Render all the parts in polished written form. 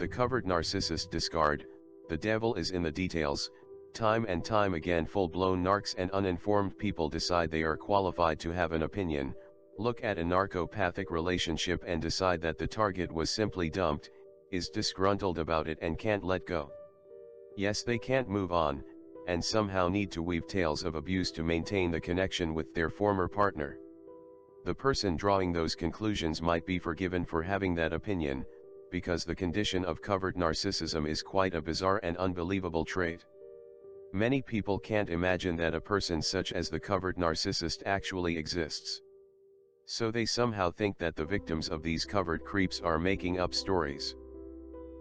The Covert Narcissist Discard, the devil is in the details. Time and time again full-blown narcs and uninformed people decide they are qualified to have an opinion, look at a narcopathic relationship and decide that the target was simply dumped, is disgruntled about it and can't let go. Yes, they can't move on, and somehow need to weave tales of abuse to maintain the connection with their former partner. The person drawing those conclusions might be forgiven for having that opinion, because the condition of covert narcissism is quite a bizarre and unbelievable trait. Many people can't imagine that a person such as the covert narcissist actually exists. So they somehow think that the victims of these covert creeps are making up stories.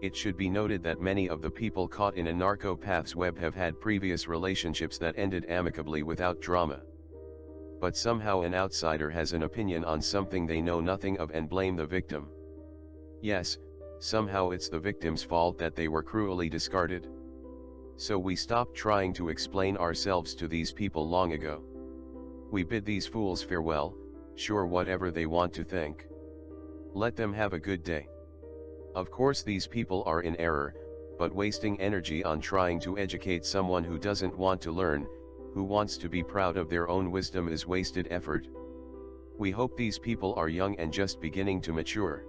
It should be noted that many of the people caught in a narcopath's web have had previous relationships that ended amicably without drama. But somehow an outsider has an opinion on something they know nothing of and blame the victim. Yes, somehow it's the victim's fault that they were cruelly discarded. So we stopped trying to explain ourselves to these people long ago. We bid these fools farewell, sure, whatever they want to think. Let them have a good day. Of course these people are in error, but wasting energy on trying to educate someone who doesn't want to learn, who wants to be proud of their own wisdom, is wasted effort. We hope these people are young and just beginning to mature.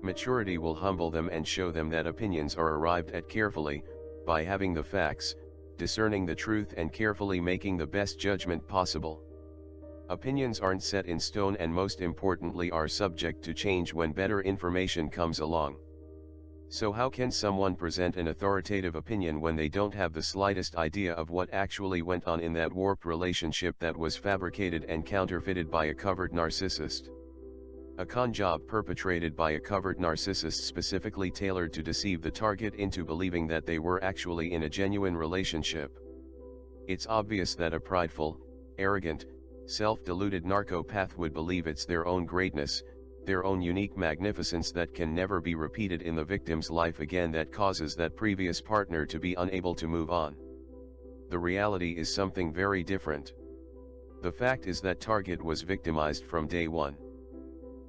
Maturity will humble them and show them that opinions are arrived at carefully, by having the facts, discerning the truth and carefully making the best judgment possible. Opinions aren't set in stone and most importantly are subject to change when better information comes along. So how can someone present an authoritative opinion when they don't have the slightest idea of what actually went on in that warped relationship that was fabricated and counterfeited by a covert narcissist? A con job perpetrated by a covert narcissist specifically tailored to deceive the target into believing that they were actually in a genuine relationship. It's obvious that a prideful, arrogant, self-deluded narcopath would believe it's their own greatness, their own unique magnificence that can never be repeated in the victim's life again, that causes that previous partner to be unable to move on. The reality is something very different. The fact is that target was victimized from day one.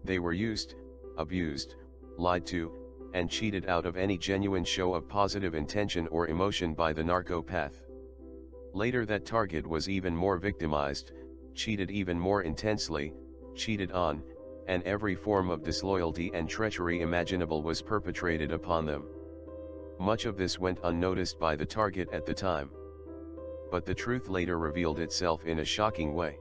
They were used, abused, lied to, and cheated out of any genuine show of positive intention or emotion by the narcopath. Later that target was even more victimized, cheated even more intensely, cheated on, and every form of disloyalty and treachery imaginable was perpetrated upon them. Much of this went unnoticed by the target at the time. But the truth later revealed itself in a shocking way.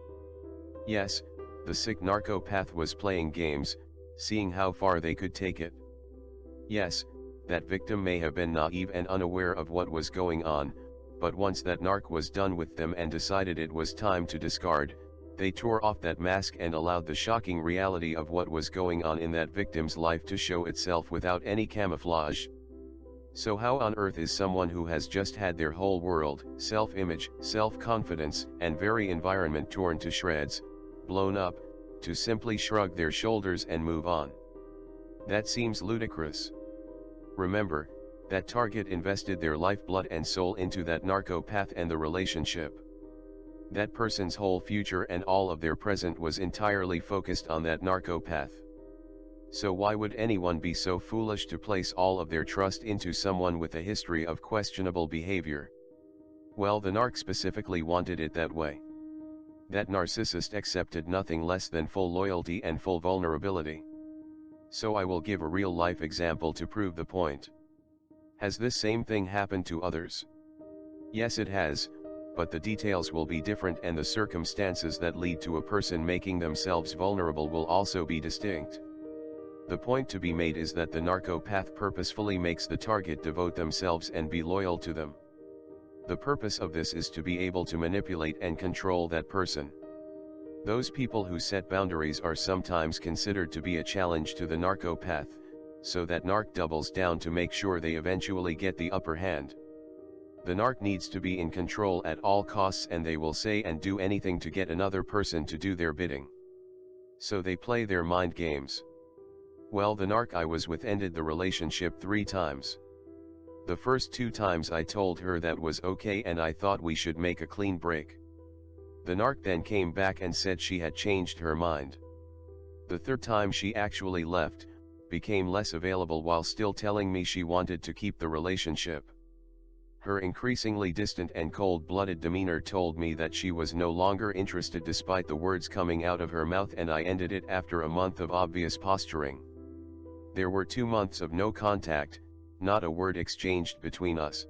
Yes, the sick narcopath was playing games, seeing how far they could take it. Yes, that victim may have been naive and unaware of what was going on, but once that narc was done with them and decided it was time to discard, they tore off that mask and allowed the shocking reality of what was going on in that victim's life to show itself without any camouflage. So how on earth is someone who has just had their whole world, self-image, self-confidence, and very environment torn to shreds, blown up, to simply shrug their shoulders and move on? That seems ludicrous. Remember, that target invested their lifeblood and soul into that narcopath and the relationship. That person's whole future and all of their present was entirely focused on that narcopath. So why would anyone be so foolish to place all of their trust into someone with a history of questionable behavior? Well, the narc specifically wanted it that way. That narcissist accepted nothing less than full loyalty and full vulnerability. So I will give a real-life example to prove the point. Has this same thing happened to others? Yes, it has, but the details will be different and the circumstances that lead to a person making themselves vulnerable will also be distinct. The point to be made is that the narcopath purposefully makes the target devote themselves and be loyal to them. The purpose of this is to be able to manipulate and control that person. Those people who set boundaries are sometimes considered to be a challenge to the narcopath, so that narc doubles down to make sure they eventually get the upper hand. The narc needs to be in control at all costs and they will say and do anything to get another person to do their bidding. So they play their mind games. Well, the narc I was with ended the relationship 3 times. The first 2 times I told her that was okay and I thought we should make a clean break. The narc then came back and said she had changed her mind. The 3rd time she actually left, became less available while still telling me she wanted to keep the relationship. Her increasingly distant and cold-blooded demeanor told me that she was no longer interested despite the words coming out of her mouth, and I ended it after a month of obvious posturing. There were 2 months of no contact, not a word exchanged between us.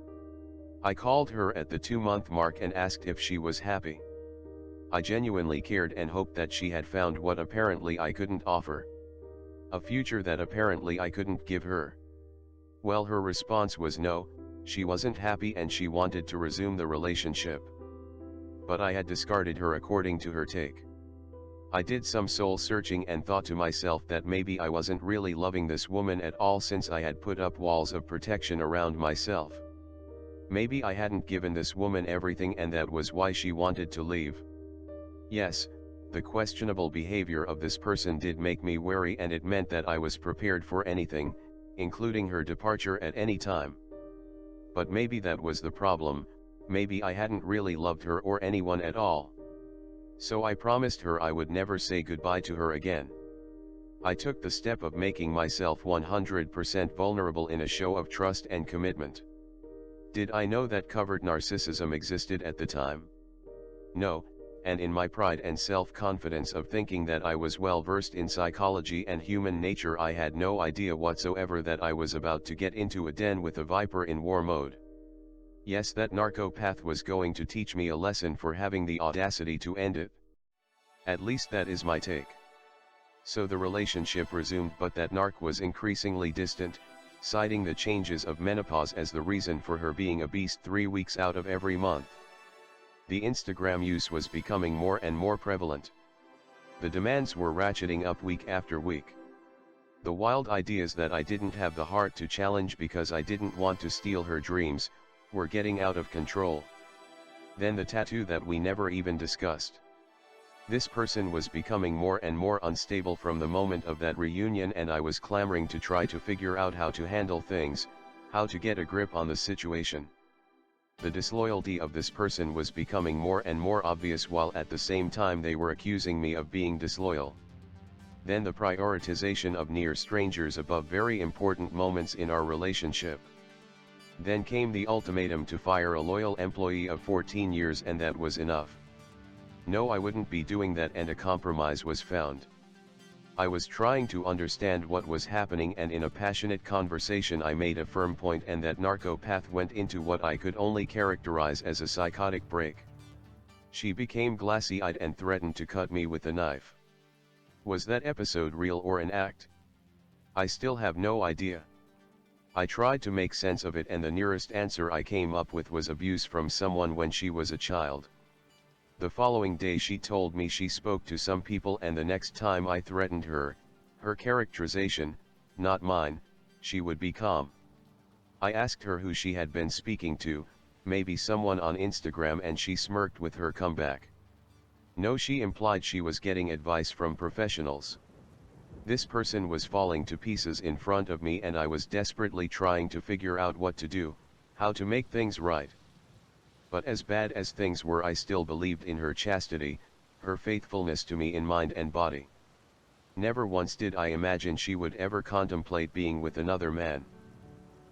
I called her at the 2-month mark and asked if she was happy. I genuinely cared and hoped that she had found what apparently I couldn't offer. A future that apparently I couldn't give her. Well, her response was no, she wasn't happy and she wanted to resume the relationship. But I had discarded her according to her take. I did some soul searching and thought to myself that maybe I wasn't really loving this woman at all, since I had put up walls of protection around myself. Maybe I hadn't given this woman everything and that was why she wanted to leave. Yes, the questionable behavior of this person did make me wary, and it meant that I was prepared for anything, including her departure at any time. But maybe that was the problem, maybe I hadn't really loved her or anyone at all. So I promised her I would never say goodbye to her again. I took the step of making myself 100% vulnerable in a show of trust and commitment. Did I know that covert narcissism existed at the time? No, and in my pride and self-confidence of thinking that I was well versed in psychology and human nature, I had no idea whatsoever that I was about to get into a den with a viper in war mode. Yes, that narcopath was going to teach me a lesson for having the audacity to end it. At least that is my take. So the relationship resumed, but that narc was increasingly distant, citing the changes of menopause as the reason for her being a beast 3 weeks out of every month. The Instagram use was becoming more and more prevalent. The demands were ratcheting up week after week. The wild ideas that I didn't have the heart to challenge because I didn't want to steal her dreams, were getting out of control. Then the tattoo that we never even discussed. This person was becoming more and more unstable from the moment of that reunion, and I was clamoring to try to figure out how to handle things, how to get a grip on the situation. The disloyalty of this person was becoming more and more obvious, while at the same time they were accusing me of being disloyal. Then the prioritization of near strangers above very important moments in our relationship. Then came the ultimatum to fire a loyal employee of 14 years, and that was enough. No, I wouldn't be doing that, and a compromise was found. I was trying to understand what was happening, and in a passionate conversation I made a firm point, and that narcopath went into what I could only characterize as a psychotic break. She became glassy-eyed and threatened to cut me with a knife. Was that episode real or an act? I still have no idea. I tried to make sense of it, and the nearest answer I came up with was abuse from someone when she was a child. The following day she told me she spoke to some people, and the next time I threatened her, her characterization, not mine, she would be calm. I asked her who she had been speaking to, maybe someone on Instagram, and she smirked with her comeback. No, she implied she was getting advice from professionals. This person was falling to pieces in front of me, and I was desperately trying to figure out what to do, how to make things right. But as bad as things were, I still believed in her chastity, her faithfulness to me in mind and body. Never once did I imagine she would ever contemplate being with another man.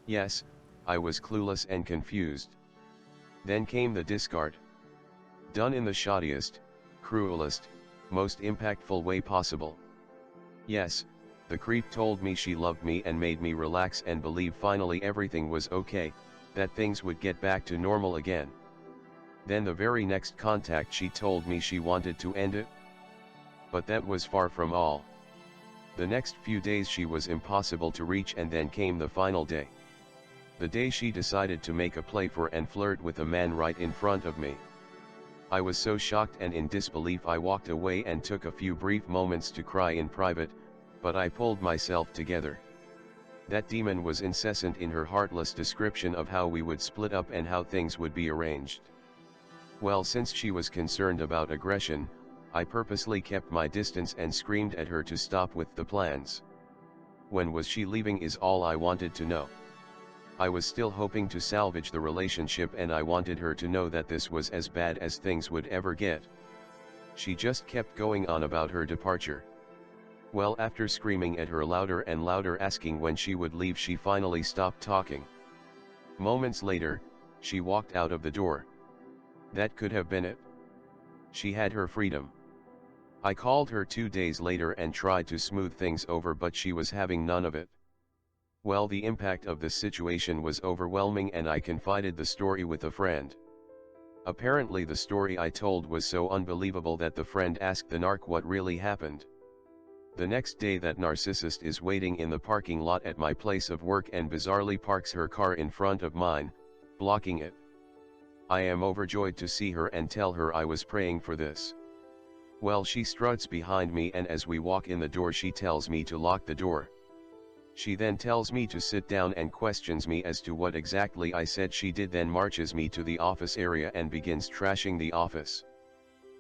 Yes, I was clueless and confused. Then came the discard. Done in the shoddiest, cruelest, most impactful way possible. Yes, the creep told me she loved me and made me relax and believe finally everything was okay, that things would get back to normal again. Then the very next contact she told me she wanted to end it. But that was far from all. The next few days she was impossible to reach, and then came the final day. The day she decided to make a play for and flirt with a man right in front of me. I was so shocked and in disbelief I walked away and took a few brief moments to cry in private, but I pulled myself together. That demon was incessant in her heartless description of how we would split up and how things would be arranged. Well, since she was concerned about aggression, I purposely kept my distance and screamed at her to stop with the plans. When was she leaving is all I wanted to know. I was still hoping to salvage the relationship, and I wanted her to know that this was as bad as things would ever get. She just kept going on about her departure. Well, after screaming at her louder and louder asking when she would leave, she finally stopped talking. Moments later, she walked out of the door. That could have been it. She had her freedom. I called her 2 days later and tried to smooth things over, but she was having none of it. Well, the impact of this situation was overwhelming and I confided the story with a friend. Apparently the story I told was so unbelievable that the friend asked the narc what really happened. The next day that narcissist is waiting in the parking lot at my place of work and bizarrely parks her car in front of mine, blocking it. I am overjoyed to see her and tell her I was praying for this. Well, she struts behind me and as we walk in the door she tells me to lock the door. She then tells me to sit down and questions me as to what exactly I said. She then marches me to the office area and begins trashing the office.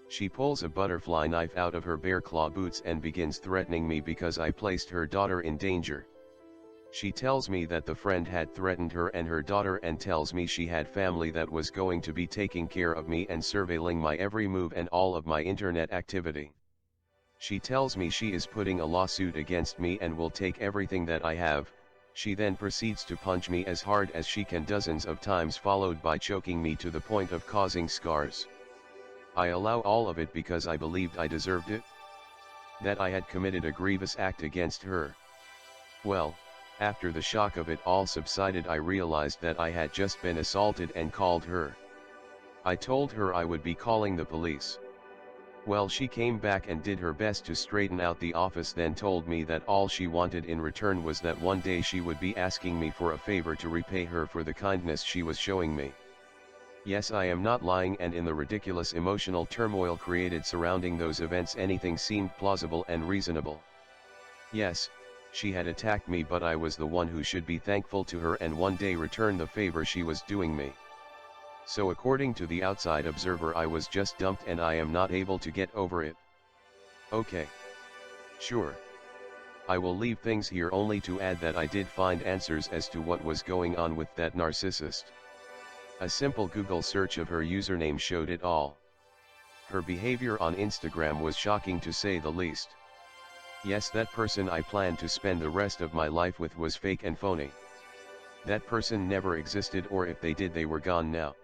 She pulls a butterfly knife out of her bear claw boots and begins threatening me because I placed her daughter in danger. She tells me that the friend had threatened her and her daughter and tells me she had family that was going to be taking care of me and surveilling my every move and all of my internet activity. She tells me she is putting a lawsuit against me and will take everything that I have. She then proceeds to punch me as hard as she can dozens of times, followed by choking me to the point of causing scars. I allow all of it because I believed I deserved it, that I had committed a grievous act against her. Well, after the shock of it all subsided, I realized that I had just been assaulted and called her. I told her I would be calling the police. Well, she came back and did her best to straighten out the office, then told me that all she wanted in return was that one day she would be asking me for a favor to repay her for the kindness she was showing me. Yes, I am not lying, and in the ridiculous emotional turmoil created surrounding those events, anything seemed plausible and reasonable. Yes, she had attacked me, but I was the one who should be thankful to her and one day return the favor she was doing me. So according to the outside observer, I was just dumped and I am not able to get over it. Okay. Sure. I will leave things here only to add that I did find answers as to what was going on with that narcissist. A simple Google search of her username showed it all. Her behavior on Instagram was shocking to say the least. Yes, that person I planned to spend the rest of my life with was fake and phony. That person never existed, or if they did, they were gone now.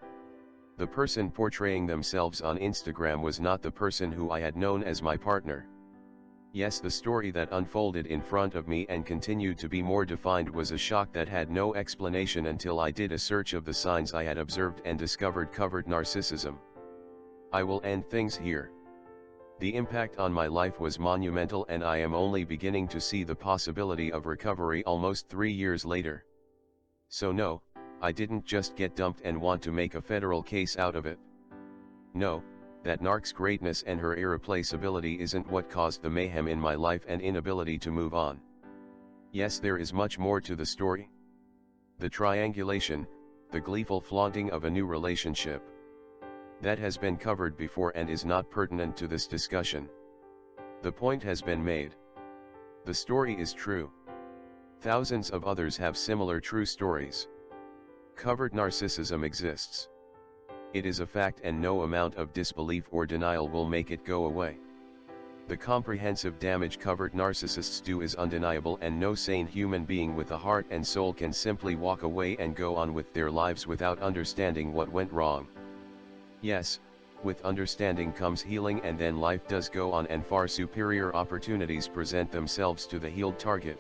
The person portraying themselves on Instagram was not the person who I had known as my partner. Yes, the story that unfolded in front of me and continued to be more defined was a shock that had no explanation until I did a search of the signs I had observed and discovered covert narcissism. I will end things here. The impact on my life was monumental and I am only beginning to see the possibility of recovery almost 3 years later. So no, I didn't just get dumped and want to make a federal case out of it. No, that narc's greatness and her irreplaceability isn't what caused the mayhem in my life and inability to move on. Yes, there is much more to the story. The triangulation, the gleeful flaunting of a new relationship. That has been covered before and is not pertinent to this discussion. The point has been made. The story is true. Thousands of others have similar true stories. Covert narcissism exists. It is a fact and no amount of disbelief or denial will make it go away. The comprehensive damage covert narcissists do is undeniable, and no sane human being with a heart and soul can simply walk away and go on with their lives without understanding what went wrong. Yes, with understanding comes healing, and then life does go on and far superior opportunities present themselves to the healed target.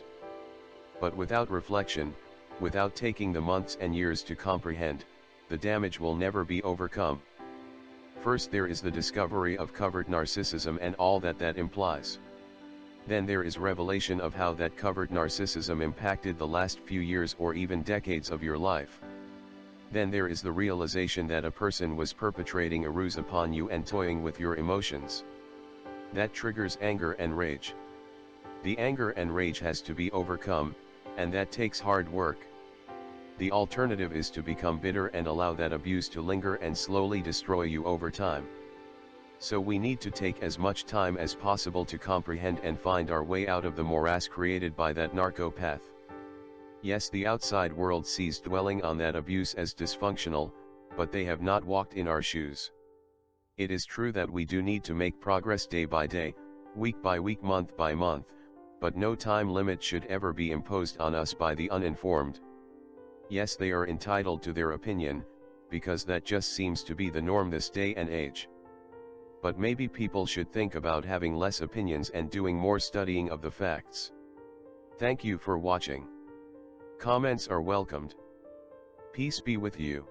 But without reflection, without taking the months and years to comprehend, the damage will never be overcome. First there is the discovery of covert narcissism and all that that implies. Then there is revelation of how that covert narcissism impacted the last few years or even decades of your life. Then there is the realization that a person was perpetrating a ruse upon you and toying with your emotions. That triggers anger and rage. The anger and rage has to be overcome, and that takes hard work. The alternative is to become bitter and allow that abuse to linger and slowly destroy you over time. So we need to take as much time as possible to comprehend and find our way out of the morass created by that narcopath. Yes, the outside world sees dwelling on that abuse as dysfunctional, but they have not walked in our shoes. It is true that we do need to make progress day by day, week by week, month by month, but no time limit should ever be imposed on us by the uninformed. Yes, they are entitled to their opinion, because that just seems to be the norm this day and age. But maybe people should think about having less opinions and doing more studying of the facts. Thank you for watching. Comments are welcomed. Peace be with you.